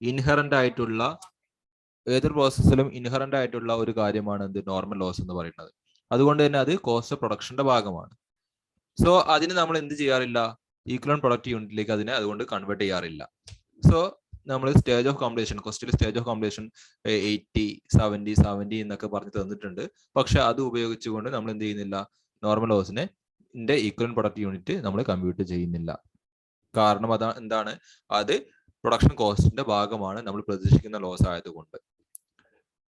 Inherent ആയിട്ടുള്ള ഏതൊരു പ്രോസസ്സിലും inherent ആയിട്ടുള്ള ഒരു കാര്യമാണ് എന്ത് നോർമൽ ലോസ് എന്ന് പറയുന്നത്. അതുകൊണ്ട് തന്നെ അത് കോസ്റ്റ് ഓഫ് പ്രൊഡക്ഷന്റെ ഭാഗമാണ്. സോ അതിന് നമ്മൾ എന്ത് ചെയ്യാറില്ല, ഈക്വലന്റ് പ്രൊഡക്റ്റ് യൂണിറ്റിലേക്ക് അതിനെ അതുകൊണ്ട് കൺവേർട്ട് ചെയ്യാറില്ല. സോ നമ്മൾ സ്റ്റേജ് ഓഫ് കംപ്ലീഷൻ, ക്വസ്റ്റിൽ സ്റ്റേജ് ഓഫ് കംപ്ലീഷൻ 80, 70 എന്നൊക്കെ പറഞ്ഞ് തന്നിട്ടുണ്ട്. പക്ഷെ അത് ഉപയോഗിച്ചുകൊണ്ട് നമ്മൾ എന്ത് ചെയ്യുന്നില്ല, നോർമൽ ലോസിനെ ഈക്വലന്റ് പ്രൊഡക്റ്റ് യൂണിറ്റ് നമ്മൾ കമ്പ്യൂട്ട് ചെയ്യുന്നില്ല. കാരണം അതാ എന്താണ്, അത് പ്രൊഡക്ഷൻ കോസ്റ്റിന്റെ ഭാഗമാണ്, നമ്മൾ പ്രതീക്ഷിക്കുന്ന ലോസ് ആയതുകൊണ്ട്.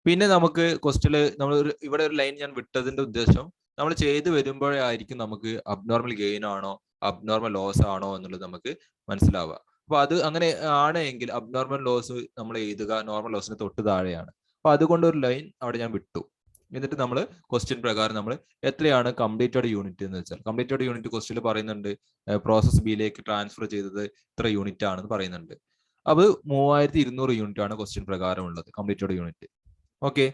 പിന്നെ നമുക്ക് ക്വസ്റ്റില് നമ്മൾ ഇവിടെ ഒരു ലൈൻ ഞാൻ വിട്ടതിന്റെ ഉദ്ദേശം, നമ്മൾ ചെയ്തു വരുമ്പോഴായിരിക്കും നമുക്ക് അബ്നോർമൽ ഗെയിൻ ആണോ അബ്നോർമൽ ലോസ് ആണോ എന്നുള്ളത് നമുക്ക് മനസ്സിലാവുക. അപ്പൊ അത് അങ്ങനെ ആണ് എങ്കിൽ അബ്നോർമൽ ലോസ് നമ്മൾ എഴുതുക നോർമൽ ലോസിന് തൊട്ട് താഴെയാണ്. അപ്പൊ അതുകൊണ്ട് ഒരു ലൈൻ അവിടെ ഞാൻ വിട്ടു. എന്നിട്ട് നമ്മൾ ക്വസ്റ്റ്യൻ പ്രകാരം നമ്മൾ എത്രയാണ് കംപ്ലീറ്റഡ് യൂണിറ്റ് എന്ന് വെച്ചാൽ, കംപ്ലീറ്റഡ് യൂണിറ്റ് ക്വസ്റ്റ്യൻ പറയുന്നുണ്ട് പ്രോസസ് ബിയിലേക്ക് ട്രാൻസ്ഫർ ചെയ്തത് ഇത്ര യൂണിറ്റ് ആണെന്ന് പറയുന്നുണ്ട്. അത് 3200 യൂണിറ്റ് ആണ് ക്വസ്റ്റ്യൻ പ്രകാരം ഉള്ളത് കംപ്ലീറ്റഡ് യൂണിറ്റ്. ഓക്കെ,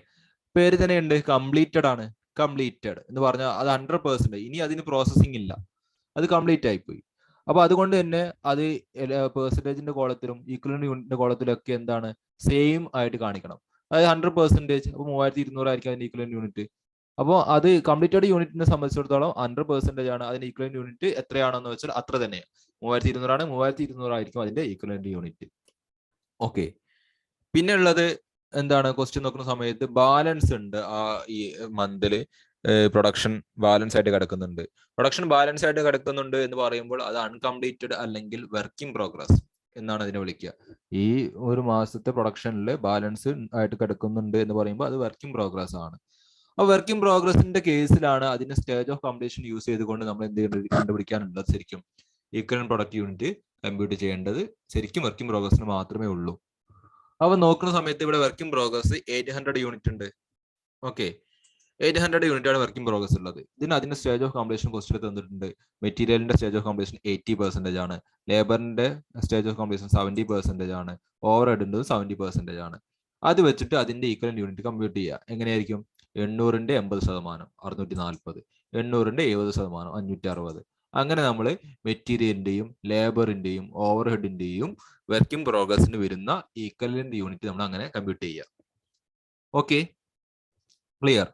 പേര് തന്നെ ഉണ്ട്, കംപ്ലീറ്റഡ് ആണ്. കംപ്ലീറ്റഡ് എന്ന് പറഞ്ഞാൽ അത് 100%, ഇനി അതിന് പ്രോസസ്സിംഗ് ഇല്ല, അത് കംപ്ലീറ്റ് ആയിപ്പോയി. അപ്പൊ അതുകൊണ്ട് തന്നെ അത് പെർസെന്റേജിന്റെ കോളത്തിലും ഈക്വലന്റ് യൂണിറ്റിന്റെ കോളത്തിലും ഒക്കെ എന്താണ് സെയിം ആയിട്ട് കാണിക്കണം. അതായത് 100%, അപ്പൊ 3200 ആയിരിക്കും അതിന്റെ ഈക്വലന്റ് യൂണിറ്റ്. അപ്പോൾ അത് കംപ്ലീറ്റഡ് യൂണിറ്റിനെ സംബന്ധിച്ചിടത്തോളം 100% ആണ്. അതിന്റെ ഈക്വലന്റ് യൂണിറ്റ് എത്രയാണെന്ന് വെച്ചാൽ അത്ര തന്നെയാണ്, 3200 ആണ്, 3200 ആയിരിക്കും അതിന്റെ ഈക്വലന്റ് യൂണിറ്റ്. ഓക്കെ, പിന്നെ ഉള്ളത് എന്താണ്, ക്വസ്റ്റ്യൻ നോക്കുന്ന സമയത്ത് ബാലൻസ് ഉണ്ട്. ആ ഈ മന്തില് പ്രൊഡക്ഷൻ ബാലൻസ് ആയിട്ട് കിടക്കുന്നുണ്ട്. പ്രൊഡക്ഷൻ ബാലൻസ് ആയിട്ട് കിടക്കുന്നുണ്ട് എന്ന് പറയുമ്പോൾ അത് അൺകംപ്ലീറ്റഡ് അല്ലെങ്കിൽ വർക്ക് ഇൻ പ്രോഗ്രസ് എന്നാണ് അതിനെ വിളിക്കുക. ഈ ഒരു മാസത്തെ പ്രൊഡക്ഷനിൽ ബാലൻസ് ആയിട്ട് കിടക്കുന്നുണ്ട് എന്ന് പറയുമ്പോൾ അത് വർക്ക് ഇൻ പ്രോഗ്രസ് ആണ്. ആ വർക്ക് ഇൻ പ്രോഗ്രസിന്റെ കേസിലാണ് അതിന്റെ സ്റ്റേജ് ഓഫ് കംപ്ലീഷൻ യൂസ് ചെയ്തുകൊണ്ട് നമ്മൾ എന്ത് കണ്ടുപിടിക്കാനുള്ളത്, ശരിക്കും ഈക്വലന്റ് പ്രൊഡക്റ്റ് യൂണിറ്റ് കമ്പ്യൂട്ട് ചെയ്യേണ്ടത് ശരിക്കും വർക്ക് ഇൻ പ്രോഗ്രസിന് മാത്രമേ ഉള്ളൂ. അപ്പൊ നോക്കുന്ന സമയത്ത് ഇവിടെ വർക്ക് ഇൻ പ്രോഗ്രസ് 800 യൂണിറ്റ് ഉണ്ട്. ഓക്കെ, 800 യൂണിറ്റ് ആണ് വർക്ക് ഇൻ പ്രോഗ്രസ് ഉള്ളത്. ഇതിന് അതിന്റെ സ്റ്റേജ് ഓഫ് കംപ്ലീഷൻ ക്വസ്റ്റ്യൻ തന്നിട്ടുണ്ട്. മെറ്റീരിയലിന്റെ സ്റ്റേജ് ഓഫ് കംപ്ലീഷൻ 80% ആണ്, ലേബറിന്റെ സ്റ്റേജ് ഓഫ് കംപ്ലീഷൻ 70% ആണ്, ഓവർ ഹെഡിന്റെ 70% ആണ്. അത് വെച്ചിട്ട് അതിന്റെ ഈക്വലന്റ് യൂണിറ്റ് കമ്പ്യൂട്ട് ചെയ്യുക. എങ്ങനെയായിരിക്കും, 800ന്റെ 80%, 640, 800ന്റെ 70%, 560. അങ്ങനെ നമ്മൾ മെറ്റീരിയലിന്റെയും ലേബറിന്റെയും ഓവർ ഹെഡിന്റെയും വർക്ക് ഇൻ പ്രോഗ്രസിന് വരുന്ന ഈക്വലന്റ് യൂണിറ്റ് നമ്മൾ അങ്ങനെ കമ്പ്യൂട്ട് ചെയ്യുക. Okay, clear?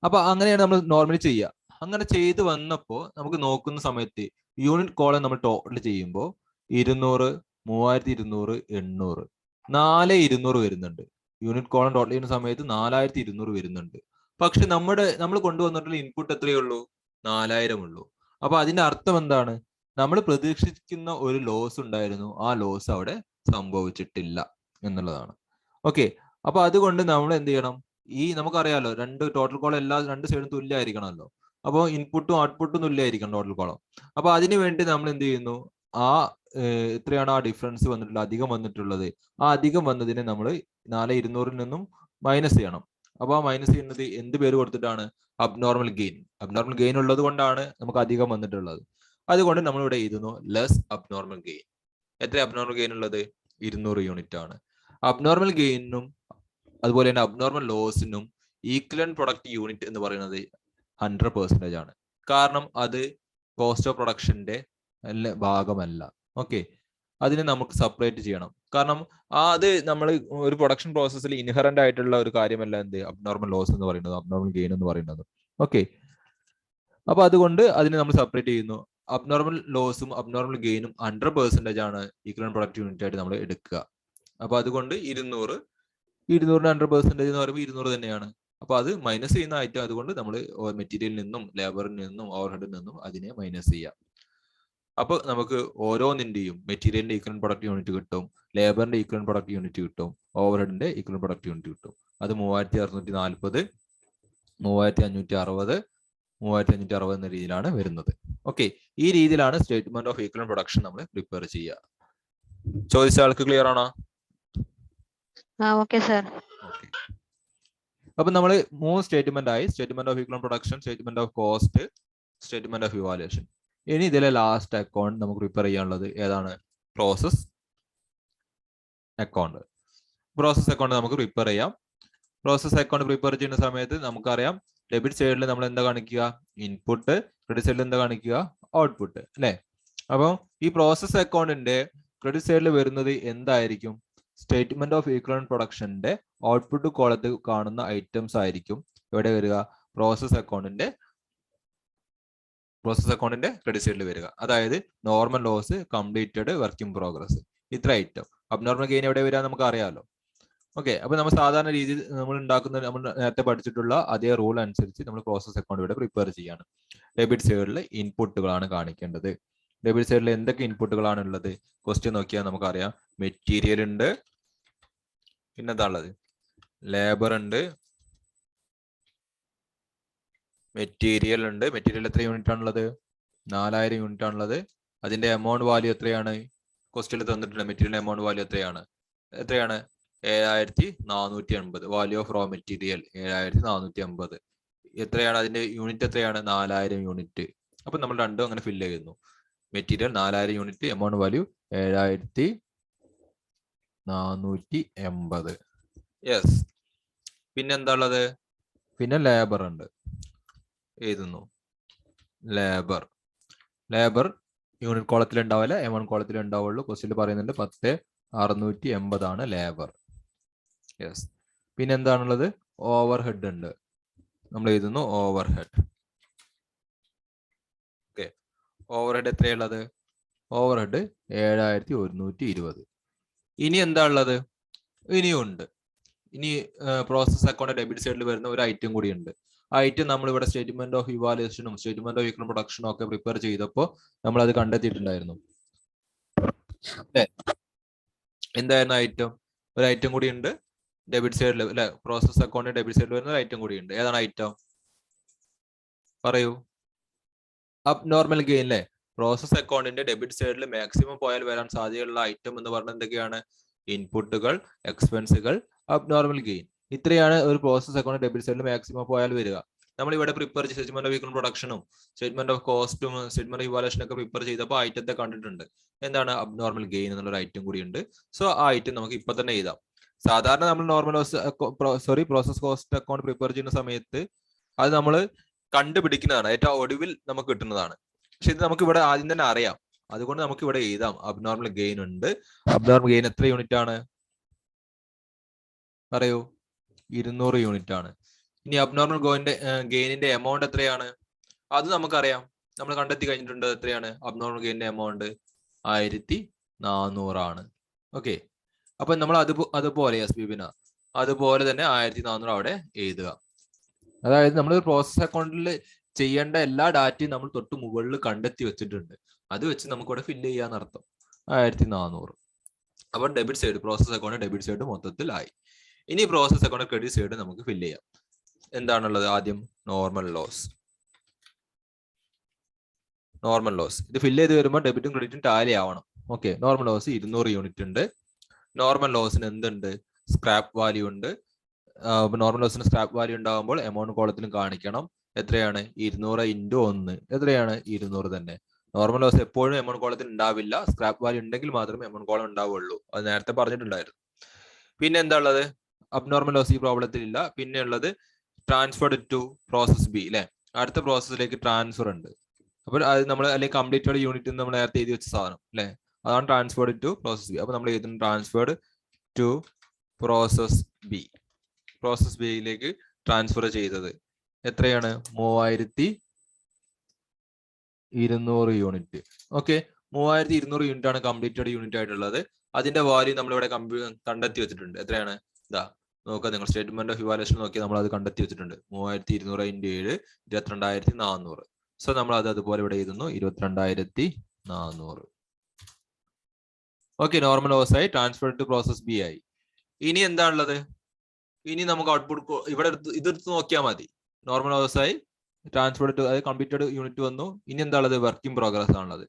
അപ്പൊ അങ്ങനെയാണ് നമ്മൾ നോർമലി ചെയ്യുക. അങ്ങനെ ചെയ്ത് വന്നപ്പോൾ നമുക്ക് നോക്കുന്ന സമയത്ത് യൂണിറ്റ് കോളം നമ്മൾ ടോട്ടൽ ചെയ്യുമ്പോൾ 200, 3200, 800, 4200 വരുന്നുണ്ട്. യൂണിറ്റ് കോളം ടോട്ടൽ ചെയ്യുന്ന സമയത്ത് 4200 വരുന്നുണ്ട്. പക്ഷെ നമ്മൾ കൊണ്ടുവന്നിട്ടുള്ള ഇൻപുട്ട് എത്രയേ ഉള്ളൂ, 4000 ഉള്ളൂ. അപ്പൊ അതിന്റെ അർത്ഥം എന്താണ്, നമ്മൾ പ്രതീക്ഷിക്കുന്ന ഒരു ലോസ് ഉണ്ടായിരുന്നു, ആ ലോസ് അവിടെ സംഭവിച്ചിട്ടില്ല എന്നുള്ളതാണ്. ഓക്കെ, അപ്പൊ അതുകൊണ്ട് നമ്മൾ എന്ത് ചെയ്യണം, ഈ നമുക്കറിയാലോ രണ്ട് ടോട്ടൽ കോളം എല്ലാ രണ്ട് സൈഡും തുല്യമായിരിക്കണമല്ലോ. അപ്പോൾ ഇൻപുട്ടും ഔട്ട്പുട്ടും തുല്യമായിരിക്കണം ടോട്ടൽ കോളം. അപ്പൊ അതിന് വേണ്ടി നമ്മൾ എന്ത് ചെയ്യുന്നു, ആ എത്രയാണ് ആ ഡിഫറൻസ് വന്നിട്ടുള്ളത്, അധികം വന്നിട്ടുള്ളത്, ആ അധികം വന്നതിനെ നമ്മൾ 4200 നിന്നും മൈനസ് ചെയ്യണം. അപ്പൊ ആ മൈനസ് ചെയ്യുന്നത് എന്ത് പേര് കൊടുത്തിട്ടാണ്, അബ്നോർമൽ ഗെയിൻ. അബ്നോർമൽ ഗെയിൻ ഉള്ളത് കൊണ്ടാണ് നമുക്ക് അധികം വന്നിട്ടുള്ളത്. അതുകൊണ്ട് നമ്മൾ ഇവിടെ എഴുതുന്നു ലെസ് അബ്നോർമൽ ഗെയിൻ. എത്ര അബ്നോർമൽ ഗെയിൻ ഉള്ളത്, 200 യൂണിറ്റ് ആണ്. അബ്നോർമൽ ഗെയിനും അതുപോലെ തന്നെ അബ്നോർമൽ ലോസിനും ഈക്വലന്റ് പ്രൊഡക്റ്റ് യൂണിറ്റ് എന്ന് പറയുന്നത് 100% ആണ്. കാരണം അത് കോസ്റ്റ് ഓഫ് പ്രൊഡക്ഷന്റെ ഭാഗമല്ല. ഓക്കെ, അതിനെ നമുക്ക് സെപ്പറേറ്റ് ചെയ്യണം. കാരണം അത് നമ്മൾ ഒരു പ്രൊഡക്ഷൻ പ്രോസസ്സിൽ ഇൻഹറന്റ് ആയിട്ടുള്ള ഒരു കാര്യമല്ല എന്ത് അബ്നോർമൽ ലോസ് എന്ന് പറയുന്നത്, അബ്നോർമൽ ഗെയിൻ എന്ന് പറയുന്നത്. ഓക്കെ, അപ്പൊ അതുകൊണ്ട് അതിനെ നമ്മൾ സെപ്പറേറ്റ് ചെയ്യുന്നു. അബ്നോർമൽ ലോസും അബ്നോർമൽ ഗെയിനും 100% ആണ് ഈക്വലന്റ് പ്രൊഡക്റ്റ് യൂണിറ്റ് ആയിട്ട് നമ്മൾ എടുക്കുക. അപ്പൊ അതുകൊണ്ട് 200, 200ന്റെ 100% എന്ന് പറയുമ്പോൾ 200 തന്നെയാണ്. അപ്പൊ അത് മൈനസ് ചെയ്യുന്ന ഐറ്റം, അതുകൊണ്ട് നമ്മൾ മെറ്റീരിയലിൽ നിന്നും ലേബറിൽ നിന്നും ഓവർഹെഡിൽ നിന്നും അതിനെ മൈനസ് ചെയ്യാം. അപ്പൊ നമുക്ക് ഓരോന്നിന്റെയും മെറ്റീരിയലിന്റെ ഈക്വലന്റ് പ്രൊഡക്റ്റ് യൂണിറ്റ് കിട്ടും, ലേബറിന്റെ ഈക്വലന്റ് പ്രൊഡക്റ്റ് യൂണിറ്റ് കിട്ടും, ഓവർഹെഡിന്റെ ഈക്വലന്റ് പ്രൊഡക്റ്റ് യൂണിറ്റ് കിട്ടും. അത് 3640, 3560, 3560 എന്ന രീതിയിലാണ് വരുന്നത്. ഓക്കെ, ഈ രീതിയിലാണ് സ്റ്റേറ്റ്മെന്റ് ഓഫ് ഈക്വലന്റ് പ്രൊഡക്ഷൻ നമ്മൾ പ്രിപ്പയർ ചെയ്യുക. ചോദിച്ച ആൾക്ക് ക്ലിയർ ആണോ? Okay sir. അപ്പൊ നമ്മൾ 3 സ്റ്റേറ്റ്മെന്റ് ആയി, statement of equivalent production, statement of cost, statement of evaluation. ഇനി ഇതിലെ ലാസ്റ്റ് അക്കൗണ്ട് നമുക്ക് പ്രിപ്പയർ ചെയ്യാനുള്ളത് ഏതാണ്, പ്രോസസ് അക്കൗണ്ട്. പ്രോസസ് അക്കൗണ്ട് നമുക്ക് പ്രിപ്പയർ ചെയ്യാം. പ്രോസസ് അക്കൗണ്ട് പ്രിപ്പയർ ചെയ്യുന്ന സമയത്ത് നമുക്കറിയാം ഡെബിറ്റ് സൈഡിൽ നമ്മൾ എന്താ കാണിക്കുക, ഇൻപുട്ട്, ക്രെഡിറ്റ് സൈഡിൽ എന്താ കാണിക്കുക, ഔട്ട്പുട്ട് അല്ലെ. അപ്പോൾ ഈ പ്രോസസ് അക്കൗണ്ടിന്റെ ക്രെഡിറ്റ് സൈഡിൽ വരുന്നത് എന്തായിരിക്കും, സ്റ്റേറ്റ്മെന്റ് ഓഫ് ഈക്വലന്റ് പ്രൊഡക്ഷന്റെ ഔട്ട്പുട്ട് കോളത്തിൽ കാണുന്ന ഐറ്റംസ് ആയിരിക്കും എവിടെ വരിക? പ്രോസസ് അക്കൗണ്ടിന്റെ ക്രെഡിറ്റ് സൈഡിൽ വരിക. അതായത് normal loss, completed, work in progress, ഇത്ര ഐറ്റം. അബ്നോർമൽ ഗെയിൻ എവിടെ വരിക നമുക്ക് അറിയാലോ. ഓക്കെ, അപ്പൊ നമ്മൾ സാധാരണ രീതിയിൽ നമ്മൾ ഉണ്ടാക്കുന്ന, നമ്മൾ നേരത്തെ പഠിച്ചിട്ടുള്ള അതേ റൂൾ അനുസരിച്ച് നമ്മൾ പ്രോസസ് അക്കൗണ്ട് ഇവിടെ പ്രിപ്പയർ ചെയ്യാണ്. ഡെബിറ്റ് സൈഡിൽ ഇൻപുട്ടുകളാണ് കാണിക്കേണ്ടത്. ഡെബിറ്റ് സൈഡിൽ എന്തൊക്കെ ഇൻപുട്ടുകളാണ് ഉള്ളത്? ക്വസ്റ്റ്യൻ നോക്കിയാൽ നമുക്കറിയാം. മെറ്റീരിയൽ ഉണ്ട്, പിന്നെന്താ ഉള്ളത്? ലേബർ ഉണ്ട്, മെറ്റീരിയൽ ഉണ്ട്. മെറ്റീരിയൽ എത്ര യൂണിറ്റ് ആണുള്ളത്? 4000 യൂണിറ്റ് ആണുള്ളത്. അതിന്റെ എമൗണ്ട് വാല്യൂ എത്രയാണ്? ക്വസ്റ്റ്യനിൽ തന്നിട്ടുണ്ട്. മെറ്റീരിയൽ എമൗണ്ട് വാല്യൂ എത്രയാണ്? 7450. Value of raw material 7450. എത്രയാണ് അതിന്റെ യൂണിറ്റ്? എത്രയാണ്? 4000 യൂണിറ്റ്. അപ്പൊ നമ്മൾ രണ്ടും അങ്ങനെ ഫില്ല് ചെയ്യുന്നു. Material 4000 unit, amount value 7450. Yes. പിന്നെന്താ ഉള്ളത്? പിന്നെ ലേബർ ഉണ്ട്, എഴുതുന്നു. ലേബർ യൂണിറ്റ് കോളത്തിൽ ഉണ്ടാവില്ല, എമൗണ്ട് കോളത്തിൽ ഉണ്ടാവുള്ളൂ. ക്വസ്റ്റ്യൻ പറയുന്നുണ്ട് 10680 ആണ് ലേബർ. യെസ്. പിന്നെ എന്താണുള്ളത്? ഓവർ ഹെഡ് ഉണ്ട്, നമ്മൾ എഴുതുന്നു over head. Okay, over head എത്രയുള്ളത്? Over head 7120. ഇനി എന്താ ഉള്ളത്? ഇനിയും ഉണ്ട്. ഇനി പ്രോസസ് അക്കൗണ്ട് ഡെബിറ്റ് സൈഡിൽ വരുന്ന ഒരു ഐറ്റം കൂടി ഉണ്ട്. ആ ഐറ്റം നമ്മൾ ഇവിടെ സ്റ്റേറ്റ്മെന്റ് ഓഫ് ഇവാലുവേഷനും സ്റ്റേറ്റ്മെന്റ് ഓഫ് ഈക്വൽ പ്രൊഡക്ഷനും ഒക്കെ പ്രിപ്പയർ ചെയ്തപ്പോൾ നമ്മൾ അത് കണ്ടെത്തിയിട്ടുണ്ടായിരുന്നു. എന്തായിരുന്നു ഐറ്റം? ഒരു ഐറ്റം കൂടി ഉണ്ട് ഡെബിറ്റ് സൈഡിൽ, അല്ലെ? പ്രോസസ് അക്കൗണ്ട് ഡെബിറ്റ് സൈഡിൽ വരുന്ന ഒരു ഐറ്റം കൂടി ഉണ്ട്. ഏതാണ് ഐറ്റം? പറയൂ. അബ്നോർമൽ ഗെയിൻ, അല്ലേ? പ്രോസസ് അക്കൗണ്ടിന്റെ ഡെബിറ്റ് സൈഡിൽ മാക്സിമം പോയാൽ വരാൻ സാധ്യതയുള്ള ഐറ്റം എന്ന് പറഞ്ഞാൽ എന്തൊക്കെയാണ്? ഇൻപുട്ടുകൾ, എക്സ്പെൻസുകൾ, അബ്നോർമൽ ഗെയിൻ. ഇത്രയാണ് ഒരു പ്രോസസ് അക്കൗണ്ട് ഡെബിറ്റ് സൈഡിൽ മാക്സിമം പോയാൽ വരിക. നമ്മൾ ഇവിടെ പ്രിപ്പയർ ചെയ്ത സ്റ്റേറ്റ്മെന്റ് ഓഫ് ഈക്വൽ പ്രൊഡക്ഷനും സ്റ്റേറ്റ്മെന്റ് ഓഫ് കോസ്റ്റും സ്റ്റേറ്റ്മെന്റ് ഓഫ് ഇവാലുവേഷൻ ഒക്കെ പ്രിപ്പയർ ചെയ്തപ്പോൾ ഐറ്റത്തെ കണ്ടിട്ടുണ്ട്. എന്താണ്? അബ്നോർമൽ ഗെയിൻ എന്നുള്ള ഐറ്റം കൂടി ഉണ്ട്. സോ ആ ഐറ്റം നമുക്ക് ഇപ്പൊ തന്നെ എഴുതാം. സാധാരണ നമ്മൾ normal process cost account prepare ചെയ്യുന്ന സമയത്ത് അത് നമ്മൾ കണ്ടുപിടിക്കുന്നതാണ്, ഏറ്റവും ഒടുവിൽ നമുക്ക് കിട്ടുന്നതാണ്. പക്ഷെ ഇത് നമുക്ക് ഇവിടെ ആദ്യം തന്നെ അറിയാം. അതുകൊണ്ട് നമുക്ക് ഇവിടെ എഴുതാം. അബ്നോർമൽ ഗെയിൻ ഉണ്ട്. അബ്നോർമൽ ഗെയിൻ എത്ര യൂണിറ്റ് ആണ്? പറയൂ. 200 യൂണിറ്റ് ആണ്. ഇനി അബ്നോർമൽ ഗെയിനിന്റെ എമൗണ്ട് എത്രയാണ്? അത് നമുക്കറിയാം, നമ്മൾ കണ്ടെത്തി കഴിഞ്ഞിട്ടുണ്ട്. എത്രയാണ് അബ്നോർമൽ ഗെയിനിന്റെ എമൗണ്ട്? 1400 ആണ്. ഓക്കെ, അപ്പൊ നമ്മൾ അതുപോലെ അതുപോലെ തന്നെ 1400 അവിടെ എഴുതുക. അതായത് നമ്മൾ പ്രോസസ് അക്കൗണ്ടിൽ ചെയ്യേണ്ട എല്ലാ ഡാറ്റയും നമ്മൾ തൊട്ട് മുകളിൽ കണ്ടെത്തി വെച്ചിട്ടുണ്ട്. അത് വെച്ച് നമുക്ക് ഇവിടെ ഫില്ല് ചെയ്യാന്നർത്ഥം. 1400. അപ്പൊ debit side, process account debit side മൊത്തത്തിൽ ആയി. ഇനി പ്രോസസ് അക്കൗണ്ട് ക്രെഡിറ്റ് സൈഡ് നമുക്ക് ഫില്ല് ചെയ്യാം. എന്താണുള്ളത്? ആദ്യം നോർമൽ ലോസ്. ഇത് ഫില്ല് ചെയ്ത് വരുമ്പോൾ ഡെബിറ്റും ക്രെഡിറ്റും ടാലി ആവണം. ഓക്കെ, നോർമൽ ലോസ് 200 യൂണിറ്റ് ഉണ്ട്. നോർമൽ ലോസിന് എന്തുണ്ട്? സ്ക്രാപ്പ് വാല്യൂ ഉണ്ട്. നോർമൽ ലോസിന് സ്ക്രാപ്പ് വാല്യൂ ഉണ്ടാകുമ്പോൾ എമൗണ്ട് കോളത്തിലും കാണിക്കണം. എത്രയാണ്? 200 × 1. എത്രയാണ്? 200 തന്നെ. നോർമൽ ലോസ് എപ്പോഴും എമൗണ്ട് കോളത്തിൽ ഉണ്ടാവില്ല. സ്ക്രാപ്പ് വാല്യൂ ഉണ്ടെങ്കിൽ മാത്രമേ എമൗണ്ട് കോളം ഉണ്ടാവുള്ളൂ. അത് നേരത്തെ പറഞ്ഞിട്ടുണ്ടായിരുന്നു. പിന്നെ എന്താ ഉള്ളത്? അബ്നോർമൽ ലോസ് ഈ പ്രോബ്ലത്തിൽ ഇല്ല. പിന്നെ ഉള്ളത് ട്രാൻസ്ഫർഡ് ടു പ്രോസസ് ബി, അല്ലെ? അടുത്ത പ്രോസസ്സിലേക്ക് ട്രാൻസ്ഫർ ഉണ്ട്. അപ്പോൾ അത് നമ്മൾ അല്ലെങ്കിൽ കംപ്ലീറ്റഡ് യൂണിറ്റ് നമ്മൾ നേരത്തെ എഴുതി വെച്ച സാധനം, അല്ലെ? അതാണ് ട്രാൻസ്ഫർഡ് ടു പ്രോസസ് ബി. അപ്പൊ നമ്മൾ എഴുതുന്നു transferred to process B. Process ബിയിലേക്ക് ട്രാൻസ്ഫർ ചെയ്തത് എത്രയാണ്? 3200 യൂണിറ്റ്. ഓക്കെ, 3200 യൂണിറ്റ് ആണ് കംപ്ലീറ്റഡ് യൂണിറ്റ് ആയിട്ടുള്ളത്. അതിന്റെ വാല്യൂ നമ്മളിവിടെ കണ്ടെത്തി വെച്ചിട്ടുണ്ട്. എത്രയാണ്? ഇതാ നോക്കുക, നിങ്ങൾ സ്റ്റേറ്റ്മെന്റ് ഓഫ് ഇവാലുവേഷൻ നോക്കി നമ്മൾ അത് കണ്ടെത്തി വെച്ചിട്ടുണ്ട്. 3200 × 7 22400. സോ നമ്മൾ അത് അതുപോലെ ഇവിടെ എഴുതുന്നു 22400. ഓക്കെ, നോർമൽ ലോസ് ആയി, ട്രാൻസ്ഫർ ടു പ്രോസസ് ബി ആയി. ഇനി എന്താണുള്ളത്? ഇനി നമുക്ക് ഔട്ട്പുട്ട് ഇവിടെ ഇതെടുത്ത് നോക്കിയാൽ മതി. നോർമൽ ലോസ് ആയി, ട്രാൻസ്ഫർ ടു, അത് കംപ്ലീറ്റഡ് യൂണിറ്റ് വന്നു. ഇനി എന്താ ഉള്ളത്? വർക്ക് ഇൻ പ്രോഗ്രസ് ആണുള്ളത്.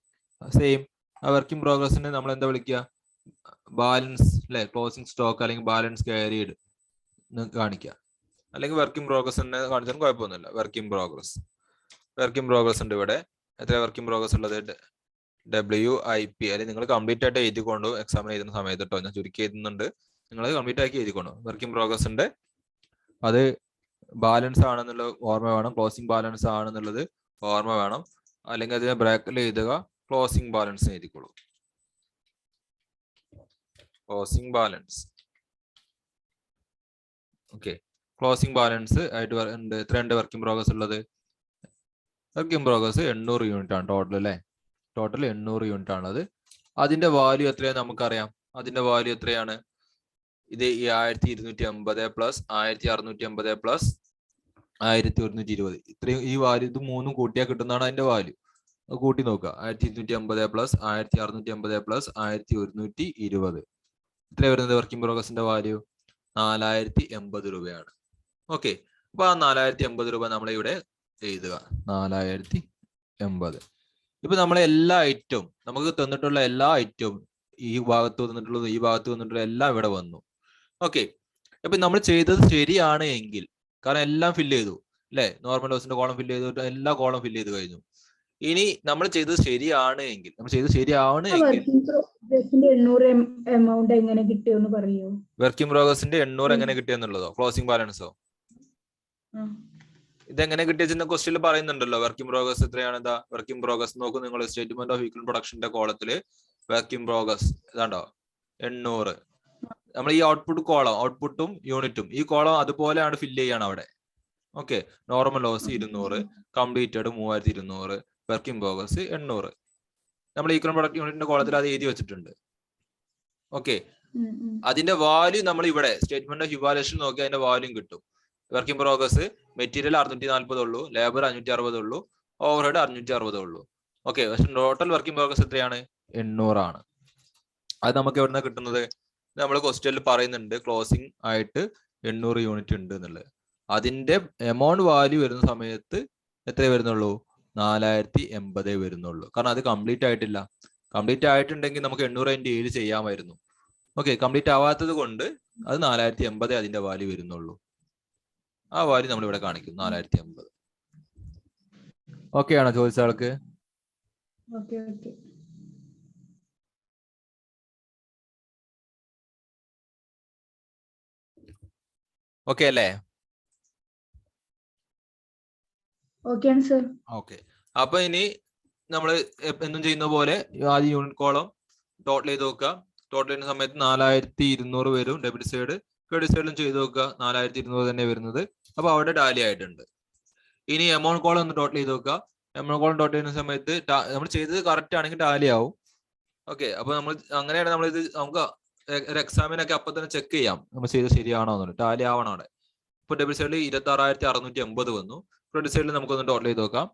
സെയിം. ആ വർക്ക് ഇൻ പ്രോഗ്രസിനെ നമ്മൾ എന്താ വിളിക്കുക? ബാലൻസ്, അല്ലെ? ക്ലോസിംഗ് സ്റ്റോക്ക് അല്ലെങ്കിൽ ബാലൻസ് ക്യാരിഡ് കാണിക്കുക. അല്ലെങ്കിൽ വർക്ക് ഇൻ പ്രോഗ്രസ് തന്നെ കാണിച്ചാലും കുഴപ്പമൊന്നുമില്ല. വർക്ക് ഇൻ പ്രോഗ്രസ് ഉണ്ട് ഇവിടെ. എത്ര വർക്ക് ഇൻ പ്രോഗ്രസ് ഉള്ളത്? WIP. അല്ലെങ്കിൽ നിങ്ങൾ കംപ്ലീറ്റ് ആയിട്ട് എഴുതിക്കൊണ്ടു എക്സാമിന് എഴുതുന്ന സമയത്ത് കേട്ടോ. ഞാൻ ചുരുക്കി എഴുതുന്നുണ്ട്, നിങ്ങൾ കംപ്ലീറ്റ് ആക്കി എഴുതിക്കൊണ്ടു. വർക്ക് ഇൻ പ്രോഗ്രസ് ഉണ്ട്. അത് ബാലൻസ് ആണെന്നുള്ളത് ഓർമ്മ വേണം. ക്ലോസിംഗ് ബാലൻസ് ആണെന്നുള്ളത് ഓർമ്മ വേണം. അല്ലെങ്കിൽ അതിനെ ബ്രാക്കറ്റിൽ എഴുതുക, ക്ലോസിംഗ് ബാലൻസ് എഴുതിക്കോളൂ. Closing balance. Okay, closing balance ആയിട്ട് എത്രയുണ്ട് വർക്കിംഗ് പ്രോഗ്രസ് ഉള്ളത്? വർക്കിംഗ് പ്രോഗ്രസ് 800 യൂണിറ്റ് ആണ് ടോട്ടൽ അല്ലേ? ടോട്ടൽ 800 യൂണിറ്റ് ആണത്. അതിന്റെ വാല്യൂ എത്രയാണ് നമുക്കറിയാം. അതിന്റെ വാല്യൂ എത്രയാണ്? ഇത് ഈ 1250 പ്ലസ് 1650 പ്ലസ് 1120, ഇത്രയും ഈ വാല്യൂ ഇത് മൂന്നും കൂട്ടിയാൽ കിട്ടുന്നതാണ് അതിന്റെ വാല്യൂ. കൂട്ടി നോക്കുക. 1250 പ്ലസ് 1650 പ്ലസ് 1120, ഇത്ര വരുന്നത് വർക്കിംഗ് പ്രോഗ്രസിന്റെ വാല്യൂ 4080 രൂപയാണ്. ഓക്കെ, അപ്പൊ ആ 4080 രൂപ നമ്മളെ ഇവിടെ എഴുതുക. 4080. ഇപ്പൊ നമ്മളെ എല്ലാ ഐറ്റവും നമുക്ക് തന്നിട്ടുള്ള എല്ലാ ഐറ്റവും ഈ ഭാഗത്ത് വന്നിട്ടുള്ളത് ഈ ഭാഗത്ത് വന്നിട്ടുള്ള എല്ലാം ഇവിടെ വന്നു. ഓക്കെ, അപ്പൊ നമ്മൾ ചെയ്തത് ശരിയാണ് എങ്കിൽ, കാരണം എല്ലാം ഫില്ല് ചെയ്തു അല്ലെ, നോർമൽ ലോസിന്റെ കോളം ഫില്ല് ചെയ്തു, എല്ലാ കോളം ഫില്ല് ചെയ്ത് കഴിഞ്ഞു. ഇനി നമ്മൾ ചെയ്തത് ശരിയാണ് എങ്കിൽ, നമ്മൾ ചെയ്തത് ശരിയാണ് എങ്കിൽ എമൗണ്ട് എങ്ങനെ കിട്ടിയെന്ന് പറയോ? വർക്കിംഗ് പ്രോഗ്രസിന്റെ 800 എങ്ങനെ കിട്ടിയെന്നുള്ളതോ ക്ലോസിംഗ് ബാലൻസോ? ഇതെങ്ങനെ കിട്ടിയെന്ന ക്വസ്റ്റ്യനിൽ പറയുന്നുണ്ടല്ലോ. വർക്കിംഗ് പ്രോഗ്രസ് എത്രയാണ്? എന്താ വർക്കിംഗ് പ്രോഗ്രസ് നോക്കൂ നിങ്ങൾ. സ്റ്റേറ്റ്മെന്റ് ഓഫ് ഈക്വൽ പ്രൊഡക്ഷന്റെ കോളത്തില് വർക്കിംഗ് പ്രോഗ്രസ് ഇതാണ്ടോ 800. നമ്മൾ ഈ ഔട്ട്പുട്ട് കോളം, ഔട്ട്പുട്ടും യൂണിറ്റും ഈ കോളം അതുപോലെയാണ് ഫില്ല് ചെയ്യാണ് അവിടെ. Okay, normal loss 200, completed 3200, working progress 800. നമ്മൾ ഈക്വൽ പ്രൊഡക്റ്റ് യൂണിറ്റിന്റെ കോളത്തിൽ അത് എഴുതി വെച്ചിട്ടുണ്ട്. ഓക്കെ, അതിന്റെ വാല്യൂ നമ്മൾ ഇവിടെ സ്റ്റേറ്റ്മെന്റ് ഓഫ് ഇവാലുവേഷൻ നോക്കി അതിന്റെ വാല്യൂ കിട്ടും. വർക്കിംഗ് പ്രോഗ്രസ് മെറ്റീരിയൽ 640 ഉള്ളൂ, ലേബർ 560 ഉള്ളൂ, ഓവർഹെഡ് 660 ഉള്ളൂ. ഓക്കെ, പക്ഷെ ടോട്ടൽ വർക്കിംഗ് പ്രോഗ്രസ് എത്രയാണ്? 800 ആണ്. അത് നമുക്ക് എവിടുന്ന കിട്ടുന്നത്? നമ്മൾ ക്വസ്റ്റ്യനിൽ പറയുന്നുണ്ട് ക്ലോസിംഗ് ആയിട്ട് 800 യൂണിറ്റ് ഉണ്ട് എന്നുള്ളത്. അതിന്റെ എമൗണ്ട് വാല്യൂ വരുന്ന സമയത്ത് എത്രയേ വരുന്നുള്ളൂ? 4080 വരുന്നുള്ളൂ. കാരണം അത് കംപ്ലീറ്റ് ആയിട്ടില്ല. കംപ്ലീറ്റ് ആയിട്ടുണ്ടെങ്കിൽ നമുക്ക് 800 × 7 ചെയ്യാമായിരുന്നു. ഓക്കെ, കംപ്ലീറ്റ് ആവാത്തത് കൊണ്ട് അത് 4080 അതിന്റെ വാല്യൂ വരുന്നുള്ളൂ. ആ വാല്യൂ നമ്മൾ ഇവിടെ കാണിക്കും 4080. ഓക്കെ ആണോ ചോദിച്ച ആൾക്ക്? ഓക്കെ അല്ലേ? ഓക്കെ, അപ്പൊ ഇനി നമ്മൾ എന്നും ചെയ്യുന്ന പോലെ ആദ്യം യൂണിറ്റ് കോളം ടോട്ടൽ ചെയ്ത് നോക്കുക. ടോട്ടൽ ചെയ്യുന്ന സമയത്ത് 4200 വരും ഡെബിറ്റ് സൈഡ്. ക്രെഡിറ്റ് സൈഡിലും ചെയ്ത് നോക്കുക, 4200 തന്നെ വരുന്നത്. അപ്പൊ അവിടെ ടാലി ആയിട്ടുണ്ട്. ഇനി എമൗണ്ട് കോളം ഒന്ന് ടോട്ടൽ ചെയ്ത് നോക്കുക. എമൗണ്ട് കോളം ടോട്ടൽ ചെയ്യുന്ന സമയത്ത് നമ്മൾ ചെയ്തത് കറക്റ്റ് ആണെങ്കിൽ ടാലി ആവും. ഓക്കെ, അപ്പൊ നമ്മൾ അങ്ങനെയാണ് നമ്മളിത് നമുക്ക് ഒരു എക്സാമിനൊക്കെ അപ്പൊ തന്നെ ചെക്ക് ചെയ്യാം നമ്മൾ ചെയ്ത് ശരിയാണോ എന്നുള്ളത്. ടാലി ആവണം അവിടെ. ഇപ്പൊ ഡെബിറ്റ് സൈഡിൽ 26680 വന്നു. ക്രെഡിറ്റ് സൈഡിൽ നമുക്കൊന്ന് ടോട്ടൽ ചെയ്ത് നോക്കാം.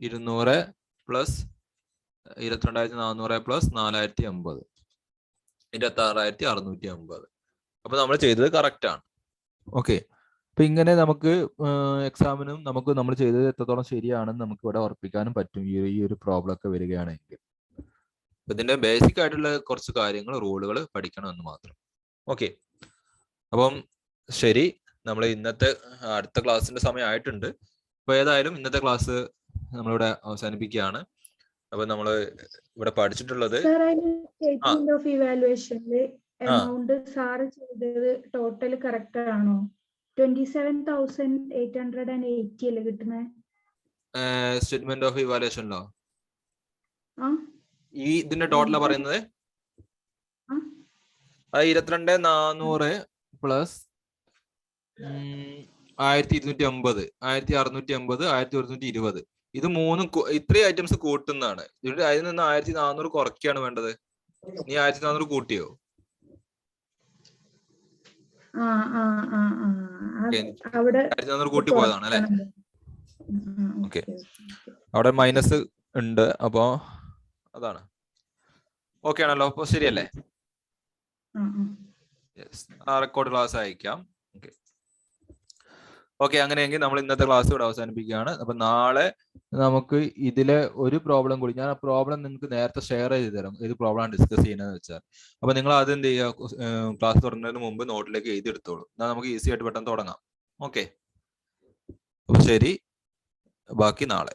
200 പ്ലസ് 22400 പ്ലസ് 4080, 26650. അപ്പൊ നമ്മൾ ചെയ്തത് കറക്റ്റ് ആണ്. ഓക്കെ, അപ്പൊ ഇങ്ങനെ നമുക്ക് എക്സാമിനും നമുക്ക് നമ്മൾ ചെയ്തത് എത്രത്തോളം ശരിയാണെന്ന് നമുക്ക് ഇവിടെ ഉറപ്പിക്കാനും പറ്റും ഈ ഒരു പ്രോബ്ലം ഒക്കെ വരികയാണെങ്കിൽ. ഇതിന്റെ ബേസിക് ആയിട്ടുള്ള കുറച്ച് കാര്യങ്ങൾ, റൂളുകൾ പഠിക്കണമെന്ന് മാത്രം. ഓക്കെ, അപ്പം ശരി, നമ്മൾ ഇന്നത്തെ അടുത്ത ക്ലാസ്സിന്റെ സമയം ആയിട്ടുണ്ട്. അപ്പൊ ഏതായാലും ഇന്നത്തെ ക്ലാസ് നമ്മളിവിടെ അവസാനിപ്പിക്കുകയാണ്. അപ്പൊ നമ്മള് ഇവിടെ പഠിച്ചിട്ടുള്ളത് എമൗണ്ട് സാറ് ചെയ്തത് ടോട്ടൽ കറക്റ്റ് ആണോ? 27,880 അല്ലേ കിട്ടുന്നത്? സ്റ്റേറ്റ്മെന്റ് ഓഫ് ഇവാലുവേഷനിലോ ഈ ഇതിന്റെ ടോട്ടലാ പറയുന്നത്? 22400 പ്ലസ് 1250, 1650, 1120, ഇത് മൂന്നും ഇത്രയും ഐറ്റംസ് കൂട്ടുന്നതാണ്. അതിൽ നിന്ന് 1400 കുറയ്ക്കാണ് വേണ്ടത്. നീ 1400 കൂട്ടിയോ? 1400 കൂട്ടി പോയതാണ് അല്ലെ? ഓക്കെ, അവിടെ മൈനസ് ഉണ്ട്. അപ്പോ അതാണ്. ഓക്കെ ആണല്ലോ? അപ്പൊ ശരിയല്ലേ? ആ റെക്കോർഡ് ക്ലാസ് അയക്കാം. ഓക്കെ, അങ്ങനെയെങ്കിൽ നമ്മൾ ഇന്നത്തെ ക്ലാസ് ഇവിടെ അവസാനിപ്പിക്കുകയാണ്. അപ്പൊ നാളെ നമുക്ക് ഇതിലെ ഒരു പ്രോബ്ലം കൂടി, ഞാൻ ആ പ്രോബ്ലം നിങ്ങൾക്ക് നേരത്തെ ഷെയർ ചെയ്ത് തരാം, ഏത് പ്രോബ്ലം ഡിസ്കസ് ചെയ്യുന്നതെന്ന് വെച്ചാൽ. അപ്പൊ നിങ്ങൾ അത് എന്ത് ചെയ്യുക, ക്ലാസ് തുടങ്ങുന്നതിന് മുമ്പ് നോട്ടിലേക്ക് എഴുതി എടുത്തോളൂ. എന്നാൽ നമുക്ക് ഈസി ആയിട്ട് പെട്ടെന്ന് തുടങ്ങാം. ഓക്കെ, അപ്പൊ ശരി, ബാക്കി നാളെ.